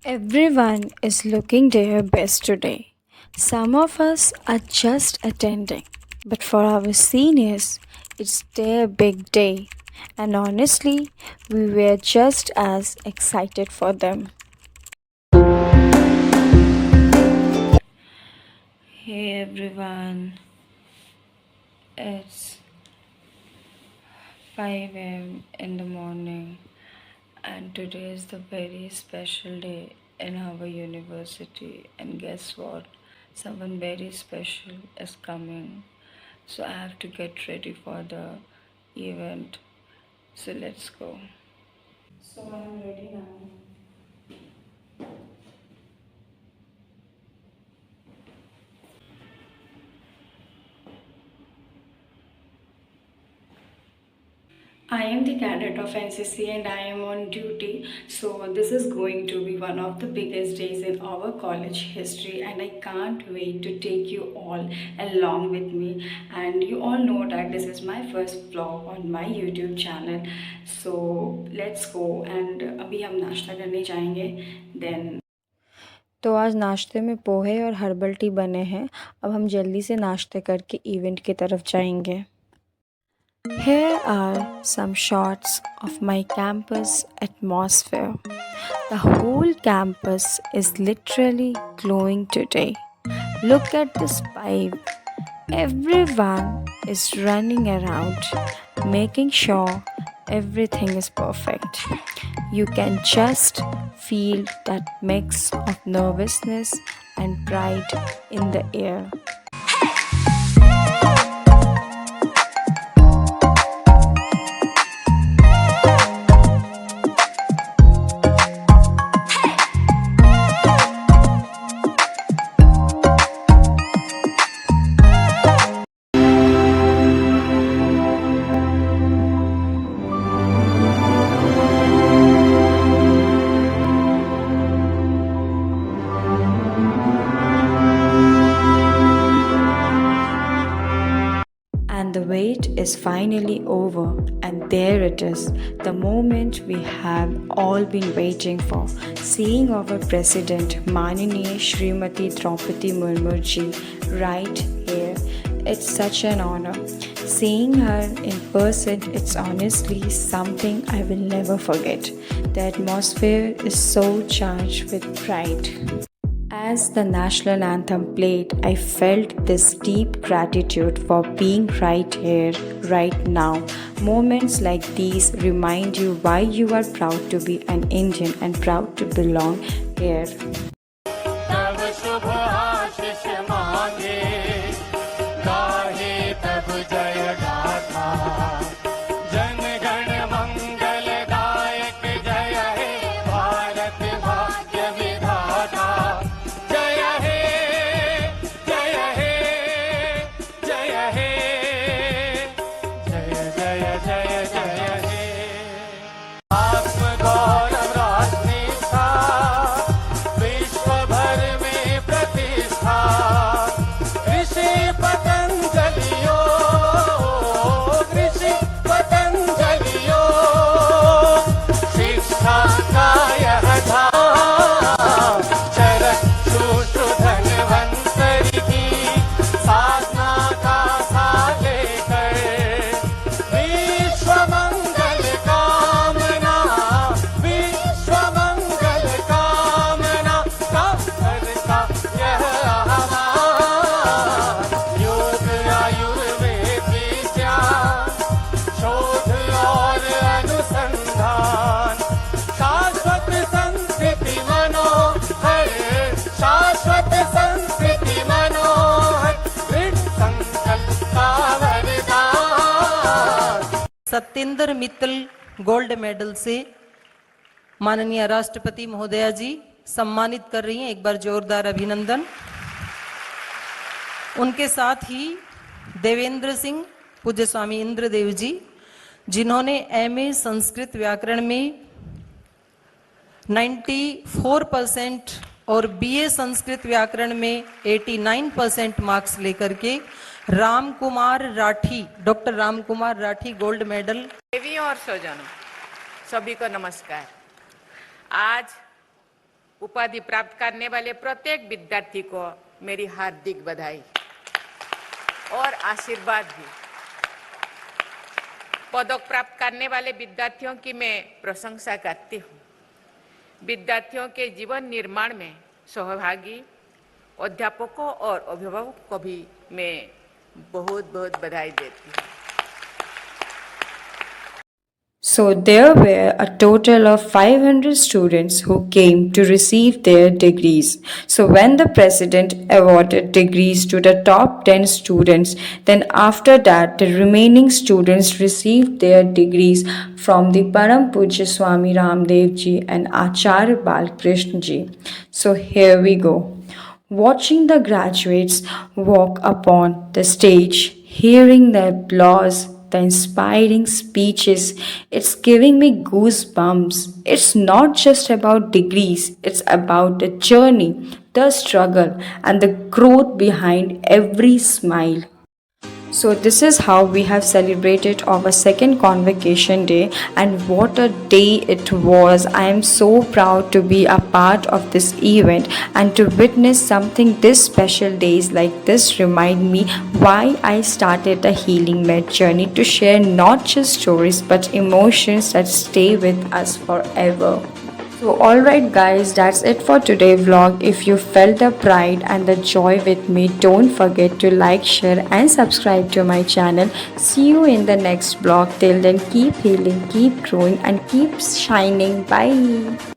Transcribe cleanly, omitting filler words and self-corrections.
Everyone is looking their best today. Some of us are just attending, but for our seniors, it's their big day. And honestly, we were just as excited for them. Hey everyone, it's 5 a.m. in the morning, and today is the very special day in our university. And guess what? Someone very special is coming, so I have to get ready for the event. So let's go. So I am ready now. I am the cadet of NCC and I am on duty. So this is going to be one of the biggest days in our college history, and I can't wait to take you all along with me. And you all know that this is my first vlog on my YouTube channel. So let's go, and अभी हम नाश्ता करने जाएंगे. Then तो आज नाश्ते में पोहे और हर्बल टी बने हैं. अब हम जल्दी से नाश्ते करके इवेंट की तरफ जाएंगे. Here are some shots of my campus atmosphere. The whole campus is literally glowing today. Look at this pipe. Everyone is running around, making sure everything is perfect. You can just feel that mix of nervousness and pride in the air. And the wait is finally over, and there it is, the moment we have all been waiting for. Seeing our President Maniniya Shrimati Draupadi Murmu ji right here, it's such an honor. Seeing her in person, it's honestly something I will never forget. The atmosphere is so charged with pride. As the national anthem played, I felt this deep gratitude for being right here, right now. Moments like these remind you why you are proud to be an Indian and proud to belong here. तब शुभ आशीष मांगे गाहे तब जय गाथा जन गण मंगलदायक जय हे भारत भाग्य विधाता जय हे जय हे जय हे जय जय जय जय हे आत्म गौरव राष्ट्र था विश्व भर में प्रतिष्ठा ऋषि पतंजलियो शिक्षा का यह धाम चरण शूद्र धन्वंतरि की साधना का साथ लेकर विश्व मंगल कामना का करता यह आह्वान योग आयुर्वेद विज्ञान शोध और अनुसंधान शाश्वत संस्कृति मनोहर शाश्वत संस्कृति मनोहर दृढ़ संकल्प का वरदान सत्येंद्र मित्तल गोल्ड मेडल से माननीय राष्ट्रपति महोदया जी सम्मानित कर रही हैं. एक बार जोरदार अभिनंदन. उनके साथ ही देवेंद्र सिंह पूज्य स्वामी इंद्रदेव जी, जिन्होंने एमए संस्कृत व्याकरण में 94% और बीए संस्कृत व्याकरण में 89% मार्क्स लेकर के Ram Kumar Rathi, doctor Ram Kumar Rathi gold medal. देवी और स्वजनों, सभी को नमस्कार. आज उपाधि प्राप्त करने वाले प्रत्येक विद्यार्थी को मेरी हार्दिक बधाई और आशीर्वाद भी। पदक प्राप्त करने वाले विद्यार्थियों की मैं प्रशंसा करती हूँ। विद्यार्थियों के जीवन निर्माण में सहभागी अध्यापकों और अभिभावकों को भी मैं बहुत बहुत बधाई देती हूँ। So there were a total of 500 students who came to receive their degrees. So when the president awarded degrees to the top 10 students, then after that the remaining students received their degrees from the Param Pujya Swami Ramdev Ji and Acharya Balkrishna Ji. So here we go. Watching the graduates walk upon the stage, hearing the applause, the inspiring speeches, it's giving me goosebumps. It's not just about degrees, it's about the journey, the struggle, and the growth behind every smile. So this is how we have celebrated our second convocation day, and what a day it was. I am so proud to be a part of this event and to witness something this special. Days like this remind me why I started the Healing Med journey, to share not just stories but emotions that stay with us forever. So alright guys, that's it for today's vlog. If you felt the pride and the joy with me, don't forget to like, share and subscribe to my channel. See you in the next vlog. Till then, keep healing, keep growing and keep shining. Bye.